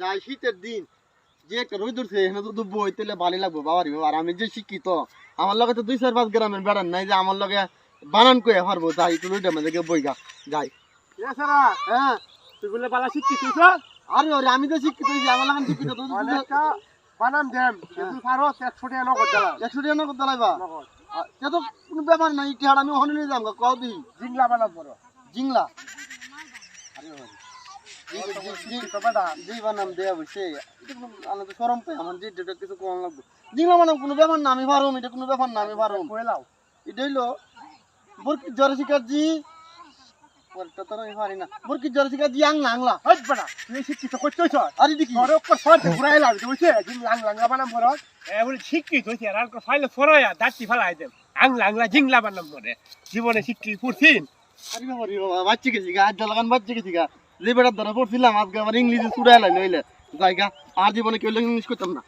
যাই শীতের দিন যে একটা রোদ উঠছে এখানে তো বই তেলে ভালো লাগবো বাবারি বাবা। আর আমি যে শিক্ষিত আমার লগে তো 2-4-5 গ্রামের বেড়ান নাই যে আমার লগে বানান কয়ে পারবো। যাই একটু রোদের মধ্যে গিয়ে বইগা যাই। হ্যাঁ তুই বলে বালা শিক্ষিত আরে ওরে আমি তো শিক্ষিত হইছি আমার লাগান শিক্ষিত তো বানাম দেম তুই পারো 100 টাকা নগদ দিলা 100 টাকা নগদ দিলাইবা নগদ সে তো কোনো ব্যাপার নাই টিহাড় আমি ওখানে নিয়ে যাবো কও দিই জিংলা বানাম বড় জিংলা আরে তো বেটা জি বানাম দেয়া বসে এটা কোনো আলাদা তো শরম পাই আমার যে এটা কিছু কোন লাগবে জিংলা বানাম কোনো ব্যাপার না আমি পারুম এটা কোনো ব্যাপার না আমি পারুম কইলাও এটা হইলো বরকি জরে শিকারজি পরটা তো আমি পারি না বরকি জরে শিকারজি আংলা হট বেটা তুই শিক্ষিত কইছস আরে দেখি বড় কো সরতে ঘুরাইলাম তুইছে জিংলা বানাম বড় এ বলে শিক্ষিত হইছে আর কো ফাইলে ফরায়া দাঁতি ফালাই দেব আংলা জিংলা বানাম বড় জীবনে শিক্ষিত পড়ছিস আরে বাবা বাচ্চা গেছি গা আজ লাগান বাচ্চা গেছি গা যে বেটার দ্বারা পড়ছিলাম আজকে আমার ইংলিশে চুড়াইলাই নইলে জায়গা আর জীবনে কেউ ইংলিশ করতাম না।